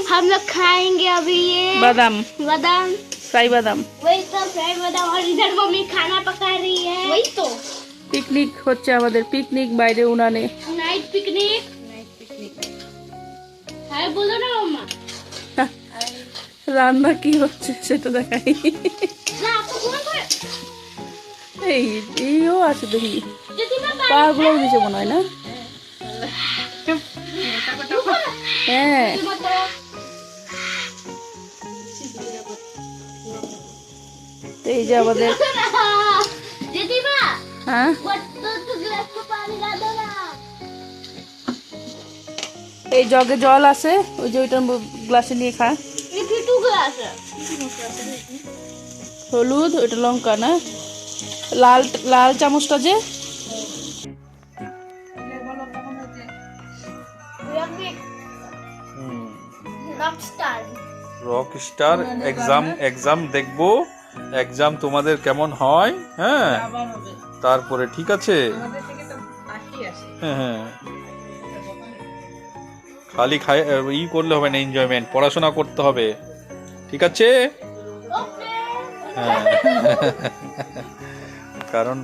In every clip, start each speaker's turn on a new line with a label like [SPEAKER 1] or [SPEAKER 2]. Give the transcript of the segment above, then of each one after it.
[SPEAKER 1] हम लोग खाएंगे अभी ये
[SPEAKER 2] बादाम
[SPEAKER 1] बादाम,
[SPEAKER 2] फ्राई बादाम।
[SPEAKER 1] वही तो फ्राई बादाम। और इधर मम्मी खाना पका रही है। वही तो
[SPEAKER 2] পিকনিক হচ্ছে আমাদের, পিকনিক বাইরে উনানে।
[SPEAKER 1] Night picnic. हाय बोलो ना मम्मा।
[SPEAKER 2] রান্না কি হচ্ছে সেটা দেখাই।
[SPEAKER 1] ना आपको कौन बोल?
[SPEAKER 2] এইও আছে দেখি,
[SPEAKER 1] जतिमा
[SPEAKER 2] পাগুলো দিছে মনে হয় না? হ্যাঁ তো এই যে আমাদের,
[SPEAKER 1] जतिमा
[SPEAKER 2] হ্যাঁ
[SPEAKER 1] तो ग्लास में पानी ला दो ना।
[SPEAKER 2] এই জগে জল আছে, ওই যে ওইটা গ্লাসে নিয়ে খা।
[SPEAKER 1] एक ही 2 ग्लास है।
[SPEAKER 2] হলুদ, ওইটা লঙ্কা না, লাল লাল চামচটা যে
[SPEAKER 3] রক স্টার এক্সাম দেখবো, এক্সাম তোমাদের কেমন হয়, হ্যাঁ তারপরে ঠিক আছে। হ্যাঁ হ্যাঁ, খালি ই করলে হবে না, এনজয়মেন্ট, পড়াশোনা করতে হবে, ঠিক আছে। হ্যাঁ কারণ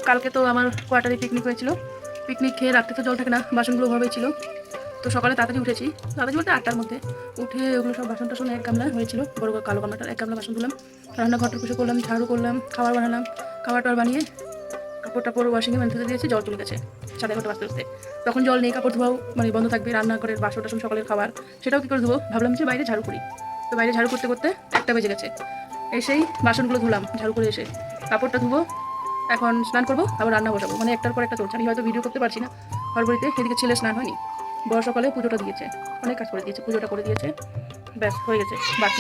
[SPEAKER 2] কালকে তো আমার কোয়ার্টারে পিকনিক হয়েছিল। পিকনিক খেয়ে রাখতে তো জল থাকে না, বাসনগুলো ওভাবেই ছিল। তো সকালে তাড়াতাড়ি উঠেছি, তাড়াতাড়ি বলতে 8টার মধ্যে উঠে ওগুলো সব বাসন টাসন এক গামলা হয়েছিল, বড় বড় কালো গামলাটার 1 গামলা বাসন ধুলাম, রান্নাঘরটা পুষে করলাম, ঝাড়ু করলাম, খাবার বানালাম, খাবার টাবার বানিয়ে কাপড় টাপড় ওয়াশিংয়ে মানে ধুতে দিয়েছি। জল চলে গেছে 9:30 বাজতে বাজতে, তখন জল নেই, কাপড় ধোয়াও মানে বন্ধ থাকবে, রান্নাঘরের বাসন টাসন সকালের খাবার সেটাও কী করে ধুবো, ভাবলাম যে বাইরে ঝাড়ু করি। তো বাইরে ঝাড়ু করতে করতে 1টা বেজে গেছে। এসেই বাসনগুলো ধুলাম, ঝাড়ু করে এসে কাপড়টা ধুবো, এখন স্নান করবো, আবার রান্না বসাবো, মানে একটার পর একটা চলছে। আমি হয়তো ভিডিও করতে পারছি না হরবরিতে, এদিকে ছেলে স্নান হয়নি, বড় সকালে পুজোটা দিয়েছে, অনেক কাজ করে দিয়েছে, পুজোটা করে দিয়েছে, ব্যাস হয়ে গেছে। বাকি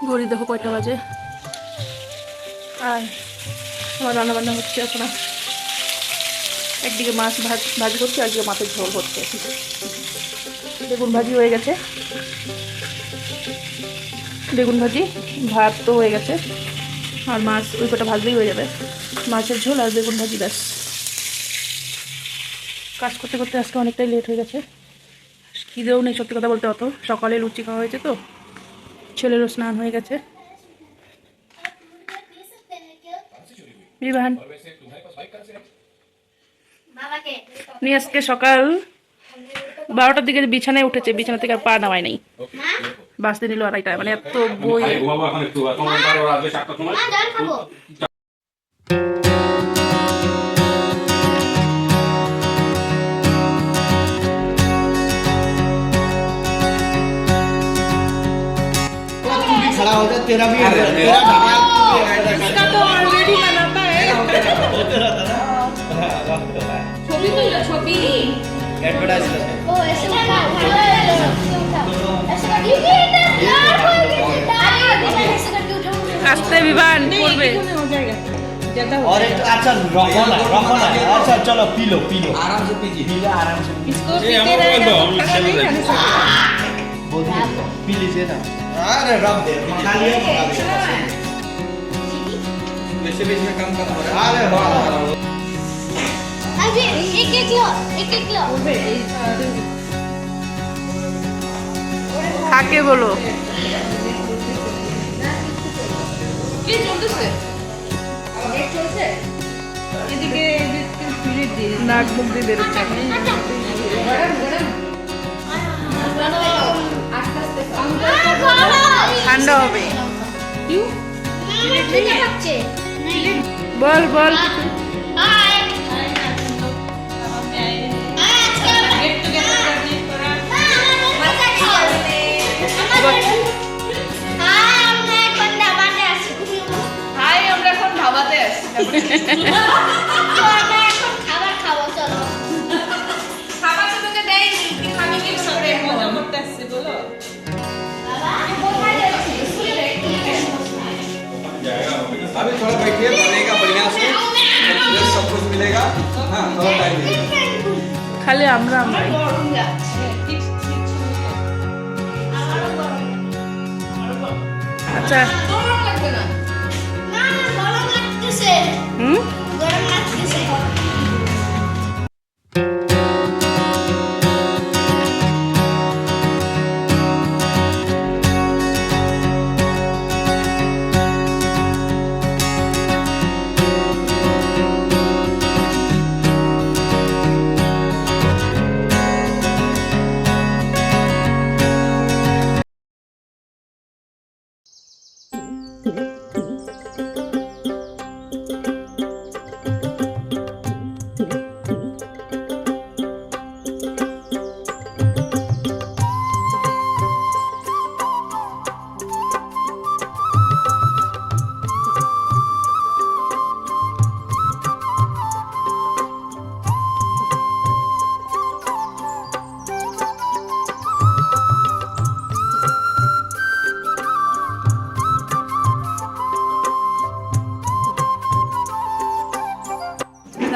[SPEAKER 2] ঘড়ি দেখো কয়টা বাজে, আর আমার রান্নাবান্না হচ্ছে এখন। একদিকে মাছ ভাজি করছে, একদিকে মাছের ঝোল হচ্ছে, বেগুন ভাজি হয়ে গেছে, বেগুন ভাজি, ভাত তো হয়ে গেছে, আর মাছ ওই কটা ভাজলেই হয়ে যাবে, মাছের ঝোল আর বেগুন ভাজি, ব্যাস। কাজ করতে করতে আজকে অনেকটাই লেট হয়ে গেছে, খিদেও নেই সত্যি কথা বলতে অত, সকালে লুচি খাওয়া হয়েছে তো, ছেলেরও স্নান হয়ে গেছে। বিভান নিয়ে আজকে সকাল 12টার দিকে বিছানায় উঠেছে, বিছানা থেকে আর পা নামায় নাই, বাঁচতে নিল 2:30, মানে এত বই।
[SPEAKER 4] खड़ा हो जा, तेरा भी तेरा ढाबा
[SPEAKER 2] इसका तो ऑलरेडी बनाता है। छवि तो ये छवि
[SPEAKER 4] एडवर्टाइज कर
[SPEAKER 1] ओ ऐसे उठा ऐसे करके यार ऐसे करके उठाओ।
[SPEAKER 2] आस्ते विवान করবে
[SPEAKER 4] और एक अच्छा रखो ना, अच्छा चलो पी लो आराम से पीजिए आराम से
[SPEAKER 2] इसको पीते रहेगा
[SPEAKER 4] पी लीजिए ना। अरे रख दे, मंगा लिया वैसे भी इसमें कम हो रहा है। अरे वाह
[SPEAKER 1] अभी एक लो
[SPEAKER 2] खाके बोलो
[SPEAKER 5] কি চলতেছে নেট চলছে এদিকে ফিলিট দিয়ে
[SPEAKER 2] নাক মুখ দিয়ে বেরোচ্ছে
[SPEAKER 5] গরম
[SPEAKER 2] ঠান্ডা হবে।
[SPEAKER 1] খিদে পাচ্ছে
[SPEAKER 2] বল বল
[SPEAKER 1] হাই
[SPEAKER 5] गेट टुगेदर करनी थोड़ा হাই আমরা এখন ধাবাতে আছি খাবার তো তোকে দেয়নি তুই খাবি কি করে মজা করতে আসছে বলো
[SPEAKER 6] अभी थोड़ा बैठिए बनेगा बढ़िया से सब कुछ मिलेगा हाँ थोड़ा टाइम लगेगा
[SPEAKER 2] খালি আমরা আমরাই
[SPEAKER 5] গরম যাচ্ছে ঠিক ঠিক
[SPEAKER 2] আচ্ছা
[SPEAKER 5] গরম লাগবে না
[SPEAKER 2] হুম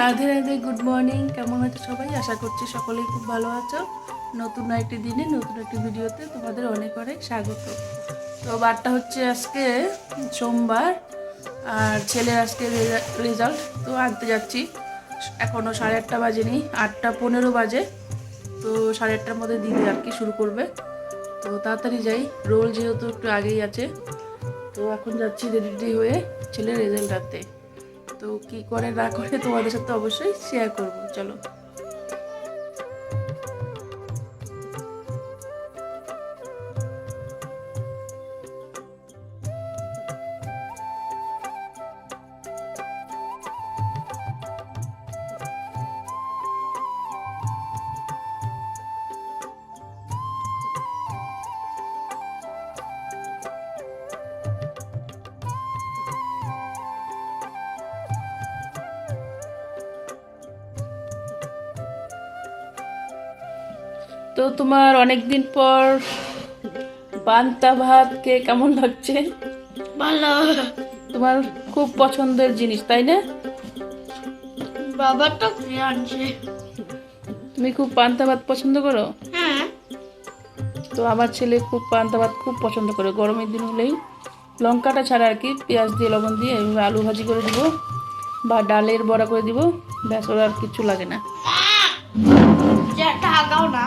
[SPEAKER 2] রাধে রাধে, গুড মর্নিং। কেমন আছো সবাই? আশা করছি সকলেই খুব ভালো আছো। নতুন একটি দিনে নতুন একটি ভিডিওতে তোমাদের অনেক অনেক স্বাগত। তো বারটা হচ্ছে আজকে সোমবার, আর ছেলের আজকে রেজাল্ট। তো আনতে যাচ্ছি, এখনও 8:30 বাজেনি, 8:15 বাজে। তো 8:30টার মধ্যে দিদি আর কি শুরু করবে। তো তাড়াতাড়ি যাই, রোল যেহেতু একটু আগেই আছে। তো এখন যাচ্ছি রেডি হয়ে ছেলের রেজাল্ট আনতে। তো কি করে না করে তোমাদের সাথে অবশ্যই শেয়ার করব, চলো। তো তোমার অনেক দিন পর পান্তা ভাত কে কেমন লাগছে?
[SPEAKER 1] ভালো।
[SPEAKER 2] তোমার খুব পছন্দের জিনিস, তাই না?
[SPEAKER 1] বাবা তো খেয়ে আনছে।
[SPEAKER 2] তুমি খুব পান্তা ভাত পছন্দ করো?
[SPEAKER 1] হ্যাঁ।
[SPEAKER 2] তো আমার ছেলে খুব পান্তা ভাত খুব পছন্দ করে। গরমের দিন হলেই লঙ্কাটা ছাড়া আর কি, পেঁয়াজ দিয়ে লবণ দিয়ে এভাবে আলু ভাজি করে দিব বা ডালের বড়া করে দিব, ব্যাস, ওর আর কিছু লাগে না।
[SPEAKER 1] যেটা আগাও না।